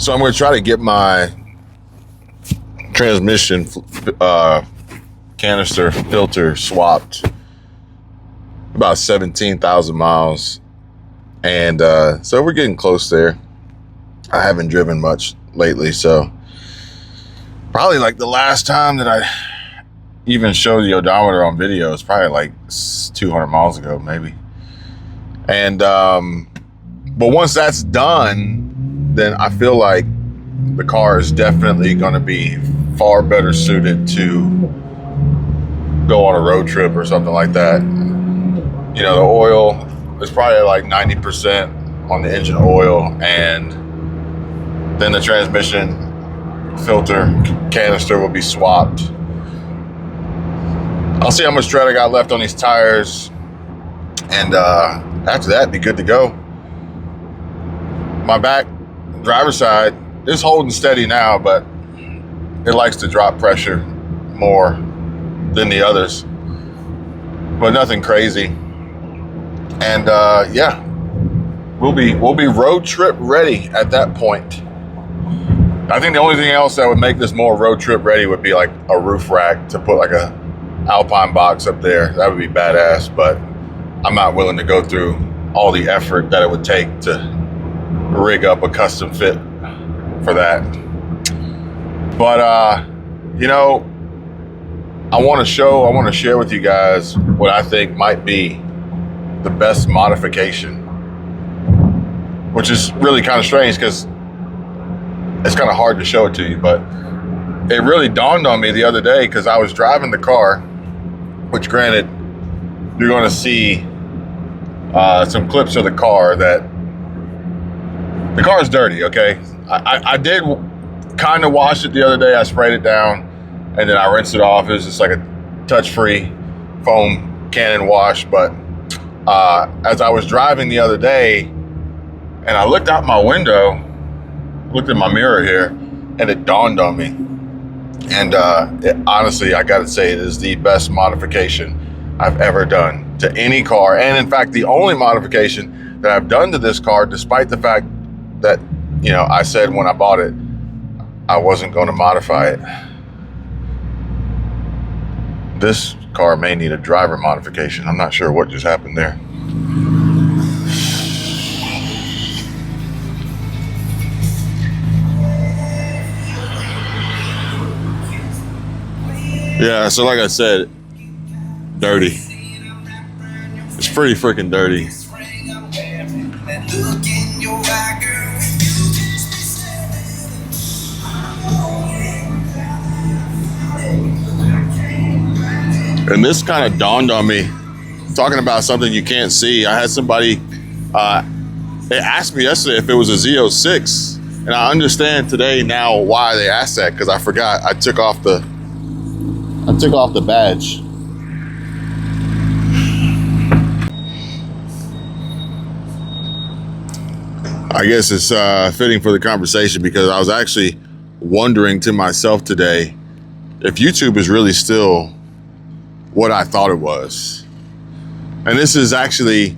So I'm going to try to get my transmission canister filter swapped about 17,000 miles. And so we're getting close there. I haven't driven much lately, so probably like the last time that I even showed the odometer on video is probably like 200 miles ago, maybe. And but once that's done, then I feel like the car is definitely going to be far better suited to go on a road trip or something like that. You know, the oil is probably like 90% on the engine oil, and then the transmission filter canister will be swapped. I'll see how much tread I got left on these tires, and after that, be good to go. My back driver's side is holding steady now, but it likes to drop pressure more than the others, but nothing crazy. And yeah, we'll be road trip ready at that point. I think the only thing else that would make this more road trip ready would be like a roof rack to put like a Alpine box up there. That would be badass, but I'm not willing to go through all the effort that it would take to rig up a custom fit for that. But you know, I want to share with you guys what I think might be the best modification, which is really kind of strange because it's kind of hard to show it to you, but it really dawned on me the other day because I was driving the car, which granted, you're going to see some clips of the car that the car is dirty, okay? I did kind of wash it the other day. I sprayed it down and then I rinsed it off. It was just like a touch-free foam Cannon wash, but as I was driving the other day and I looked out my window, looked in my mirror here, and it dawned on me. And honestly, I gotta say, it is the best modification I've ever done to any car. And in fact, the only modification that I've done to this car, despite the fact that, you know, I said when I bought it, I wasn't gonna modify it. This car may need a driver modification. I'm not sure what just happened there. Yeah, so like I said, dirty. It's pretty freaking dirty. And this kind of dawned on me, talking about something you can't see. I had somebody, they asked me yesterday if it was a Z06, and I understand today now why they asked that, because I forgot. I took off the badge. I guess it's fitting for the conversation because I was actually wondering to myself today if YouTube is really still what I thought it was. And this is actually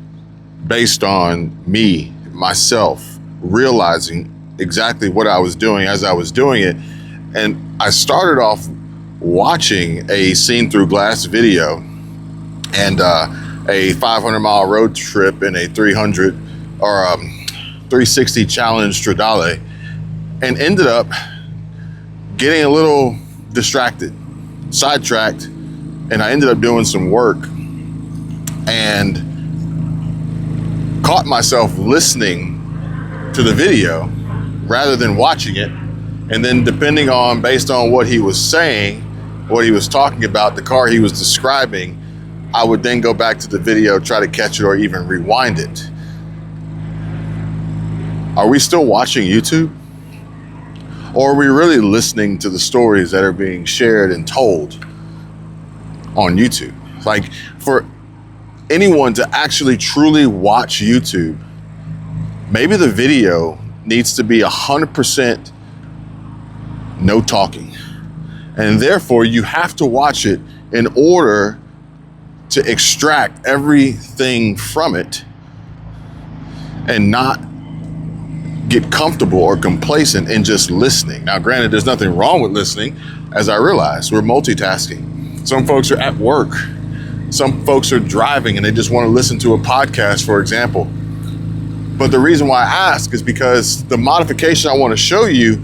based on me, myself, realizing exactly what I was doing as I was doing it. And I started off watching a seen through glass video and a 500-mile road trip in a 300 or 360 challenge Stradale, and ended up getting a little distracted, sidetracked, and I ended up doing some work and caught myself listening to the video rather than watching it. And then depending on, based on what he was saying, what he was talking about, the car he was describing, I would then go back to the video, try to catch it or even rewind it. Are we still watching YouTube? Or are we really listening to the stories that are being shared and told on YouTube? Like, for anyone to actually truly watch YouTube, maybe the video needs to be 100% no talking. And therefore, you have to watch it in order to extract everything from it and not get comfortable or complacent in just listening. Now, granted, there's nothing wrong with listening, as I realize we're multitasking. Some folks are at work. Some folks are driving and they just want to listen to a podcast, for example. But the reason why I ask is because the modification I want to show you,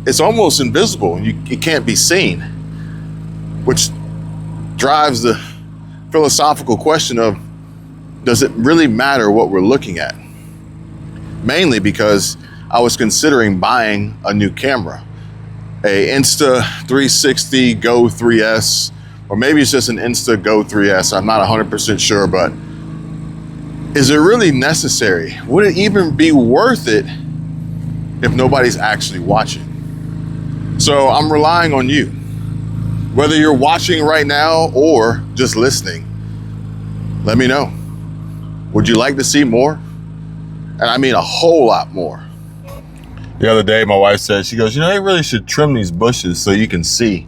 it's almost invisible. It can't be seen, which drives the philosophical question of, does it really matter what we're looking at? Mainly because I was considering buying a new camera, a Insta360 Go 3S, or maybe it's just an Insta Go 3S. I'm not 100% sure, but is it really necessary? Would it even be worth it if nobody's actually watching? So I'm relying on you. Whether you're watching right now or just listening, let me know. Would you like to see more? And I mean a whole lot more. The other day, my wife said, she goes, they really should trim these bushes so you can see,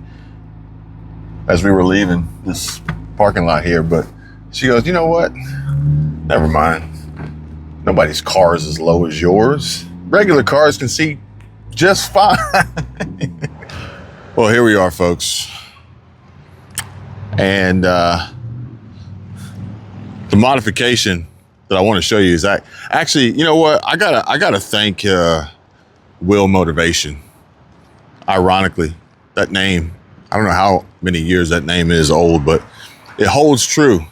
as we were leaving this parking lot here. But she goes, you know what? Never mind. Nobody's car is as low as yours. Regular cars can see just fine. Well, here we are, folks. And the modification that I want to show you is actually, you know what? I gotta thank Will Motivation. Ironically, that name, I don't know how many years that name is old, but it holds true.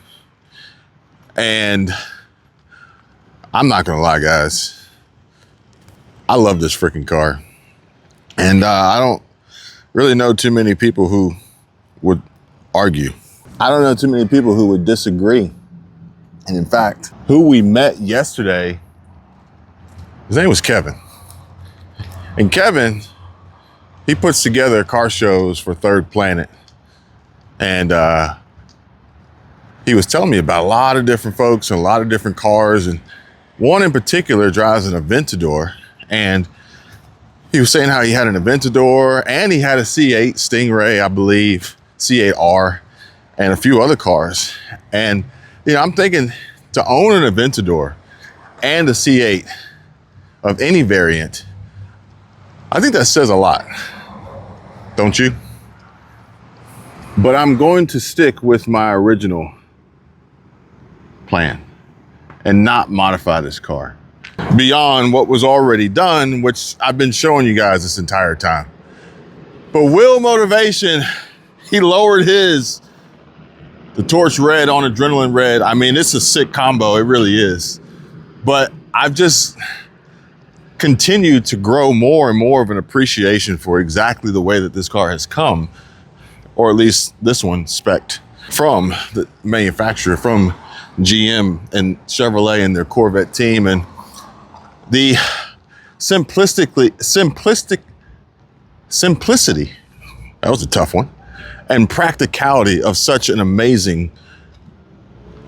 And I'm not gonna lie, guys, I love this freaking car. And I don't really know too many people who would argue. I don't know too many people who would disagree. And in fact, who we met yesterday, his name was Kevin. And Kevin, he puts together car shows for Third Planet. And he was telling me about a lot of different folks and a lot of different cars. And one in particular drives an Aventador. And he was saying how he had an Aventador and he had a C8 Stingray, I believe, C8R, and a few other cars. And I'm thinking, to own an Aventador and a C8 of any variant, I think that says a lot, don't you? But I'm going to stick with my original plan and not modify this car beyond what was already done, which I've been showing you guys this entire time. But Will Motivation, he lowered his, the Torch Red on Adrenaline Red. I mean, it's a sick combo, it really is. But I've just continued to grow more and more of an appreciation for exactly the way that this car has come, or at least this one spec'd from the manufacturer, from GM and Chevrolet and their Corvette team. And the simplicity, that was a tough one, and practicality of such an amazing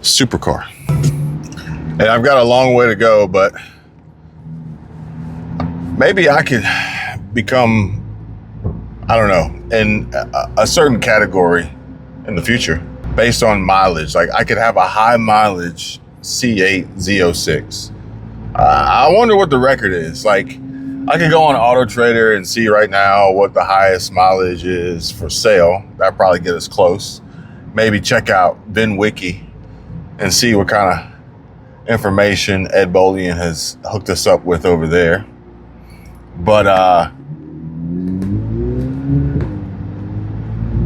supercar. And I've got a long way to go, but maybe I could become, I don't know, in a certain category in the future based on mileage. Like I could have a high mileage C8 Z06. I wonder what the record is. Like I could go on Auto Trader and see right now what the highest mileage is for sale. That'd probably get us close. Maybe check out VinWiki and see what kind of information Ed Bolian has hooked us up with over there. But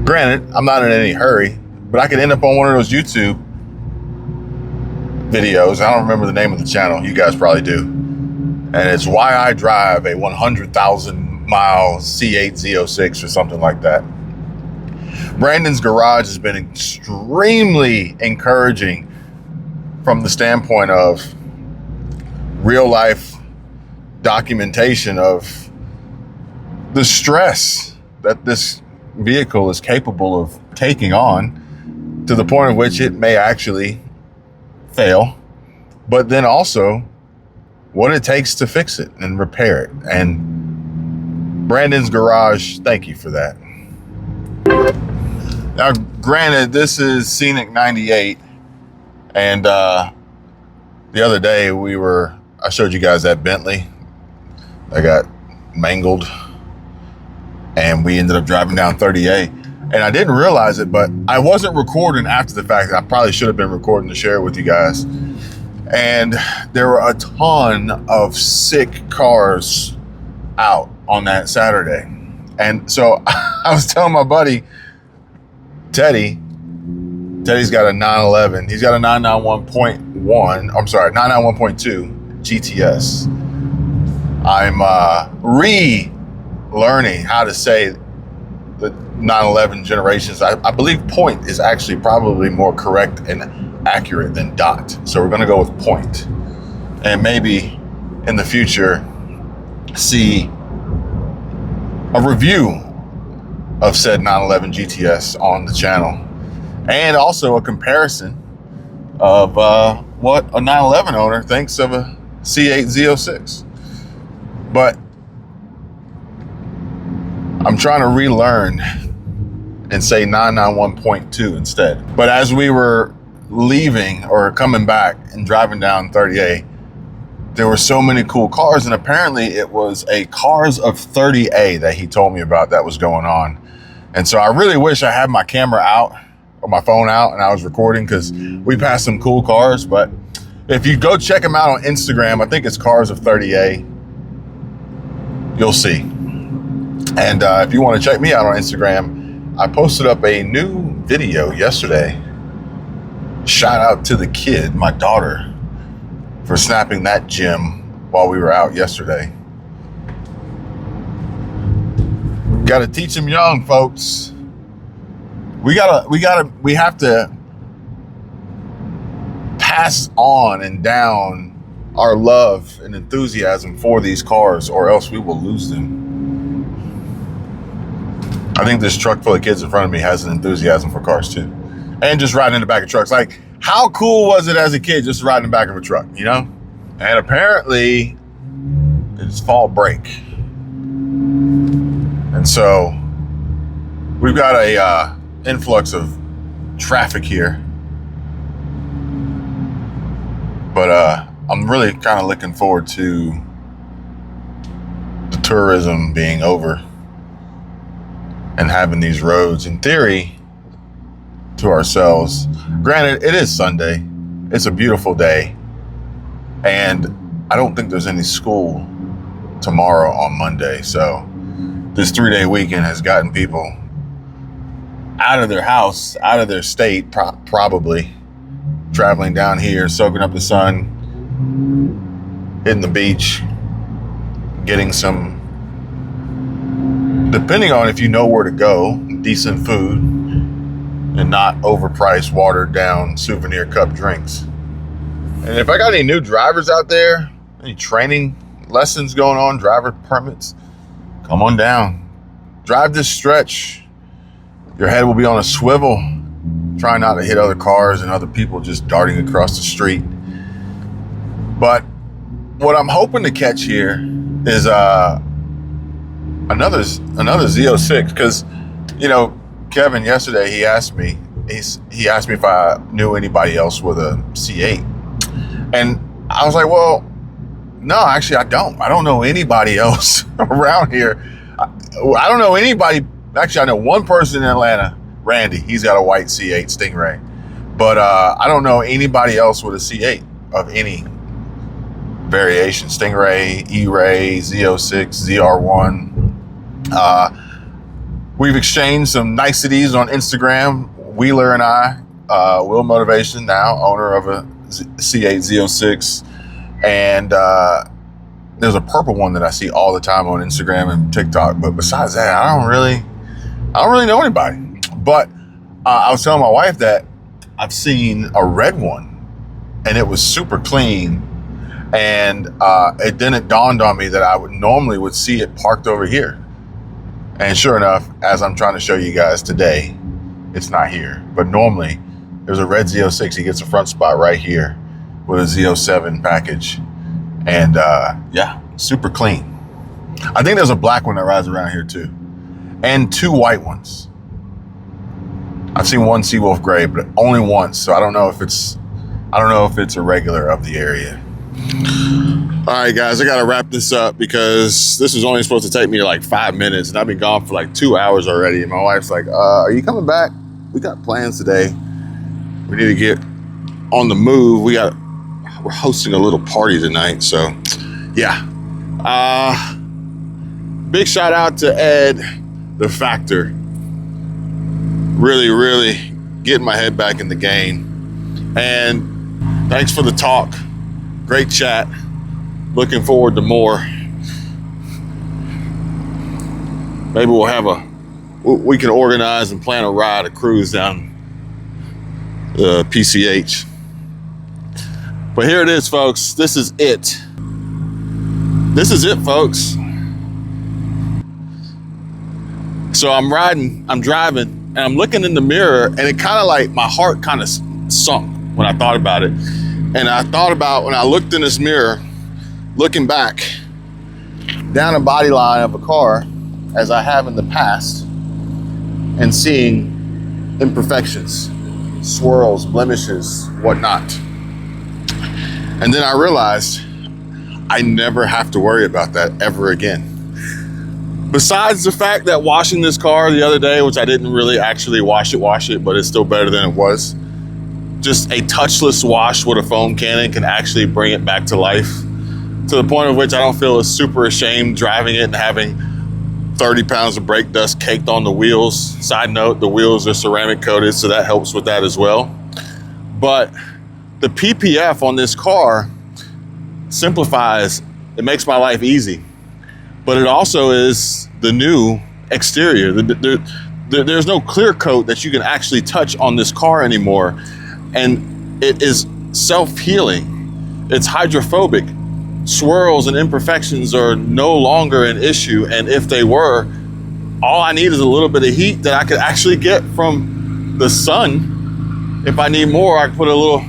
granted, I'm not in any hurry, but I could end up on one of those YouTube videos. I don't remember the name of the channel. You guys probably do. And it's why I drive a 100,000 mile C8 Z06 or something like that. Brandon's Garage has been extremely encouraging from the standpoint of real life documentation of the stress that this vehicle is capable of taking on, to the point of which it may actually fail, but then also what it takes to fix it and repair it. And Brandon's Garage, thank you for that. Now, granted, this is Scenic 98, and the other day I showed you guys that Bentley that got mangled, and we ended up driving down 30A. And I didn't realize it, but I wasn't recording after the fact. I probably should have been recording to share it with you guys. And there were a ton of sick cars out on that Saturday. And so I was telling my buddy, Teddy's got a 911. He's got a 991.1. I'm sorry, 991.2 GTS. I'm relearning how to say the 911 generations. I believe point is actually probably more correct and accurate than dot. So we're going to go with point. And maybe in the future, see a review of said 911 GTS on the channel. And also a comparison of what a 911 owner thinks of a C8 Z06. But I'm trying to relearn and say 991.2 instead. But as we were leaving or coming back and driving down 30A, there were so many cool cars, and apparently it was a Cars of 30A that he told me about that was going on. And so I really wish I had my camera out or my phone out and I was recording, because we passed some cool cars. But if you go check them out on Instagram, I think it's Cars of 30A, you'll see. And if you want to check me out on Instagram, I posted up a new video yesterday. Shout out to the kid, my daughter, for snapping that gem while we were out yesterday. Got to teach them young, folks. We have to pass on and down our love and enthusiasm for these cars, or else we will lose them. I think this truck full of kids in front of me has an enthusiasm for cars too. And just riding in the back of trucks. Like, how cool was it as a kid just riding in the back of a truck, you know? And apparently it's fall break. And so we've got a influx of traffic here. But I'm really kind of looking forward to the tourism being over and having these roads, in theory, to ourselves. Granted, it is Sunday. It's a beautiful day. And I don't think there's any school tomorrow on Monday. So this 3-day weekend has gotten people out of their house, out of their state, probably traveling down here, soaking up the sun, hitting the beach, getting some, depending on if you know where to go, decent food and not overpriced, watered down souvenir cup drinks. And if I got any new drivers out there, any training lessons going on, driver permits, come on down. Drive this stretch. Your head will be on a swivel. Try not to hit other cars and other people just darting across the street. But what I'm hoping to catch here is another Z06, because, you know, Kevin yesterday, he asked me if I knew anybody else with a C8. And I was like, well, no, actually I don't know anybody else around here. I don't know anybody. Actually, I know one person in Atlanta, Randy. He's got a white C8 Stingray. But I don't know anybody else with a C8 of any variation. Stingray, E-Ray, Z06, ZR1. We've exchanged some niceties on Instagram. Wheeler and I, Will Motivation now, owner of a C8 Z06. And there's a purple one that I see all the time on Instagram and TikTok. But besides that, I don't really know anybody. But I was telling my wife that I've seen a red one and it was super clean. And it dawned on me that I would see it parked over here. And sure enough, as I'm trying to show you guys today, it's not here. But normally there's a red Z06. He gets a front spot right here with a Z07 package. And yeah, super clean. I think there's a black one that rides around here too. And 2 white ones. I've seen one Seawolf Gray, but only once. So I don't know if it's a regular of the area. All right, guys, I gotta wrap this up because this was only supposed to take me like 5 minutes and I've been gone for like 2 hours already. And my wife's like, are you coming back? We got plans today. We need to get on the move. We're hosting a little party tonight. So yeah. Big shout out to Ed, the Factor. Really, really getting my head back in the game. And thanks for the talk. Great chat. Looking forward to more. Maybe we can organize and plan a cruise down the PCH. But here it is, folks. This is it. This is it, folks. So I'm driving, and I'm looking in the mirror, and it kind of like, my heart kind of sunk when I thought about it. And I thought about when I looked in this mirror, looking back down a body line of a car, as I have in the past, and seeing imperfections, swirls, blemishes, whatnot. And then I realized I never have to worry about that ever again. Besides the fact that washing this car the other day, which I didn't really actually wash it, but it's still better than it was. Just a touchless wash with a foam cannon can actually bring it back to life, to the point of which I don't feel super ashamed driving it and having 30 pounds of brake dust caked on the wheels. Side note, the wheels are ceramic coated, so that helps with that as well. But the PPF on this car simplifies, it makes my life easy. But it also is the new exterior. There's no clear coat that you can actually touch on this car anymore. And it is self-healing. It's hydrophobic. Swirls and imperfections are no longer an issue. And if they were, all I need is a little bit of heat that I could actually get from the sun. If I need more, I can put a little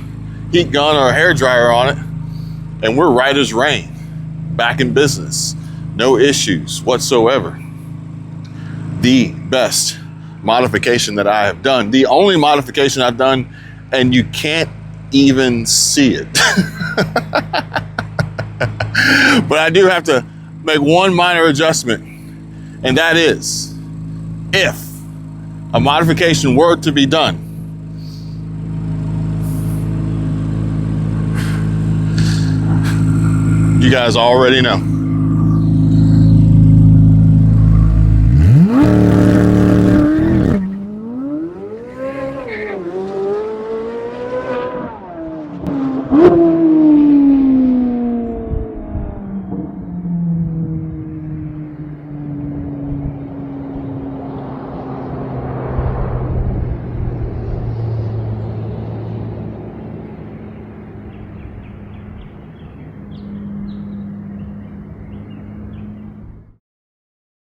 heat gun or a hair dryer on it. And we're right as rain. Back in business. No issues whatsoever. The best modification that I have done. The only modification I've done, and you can't even see it. But I do have to make one minor adjustment, and that is, if a modification were to be done, you guys already know.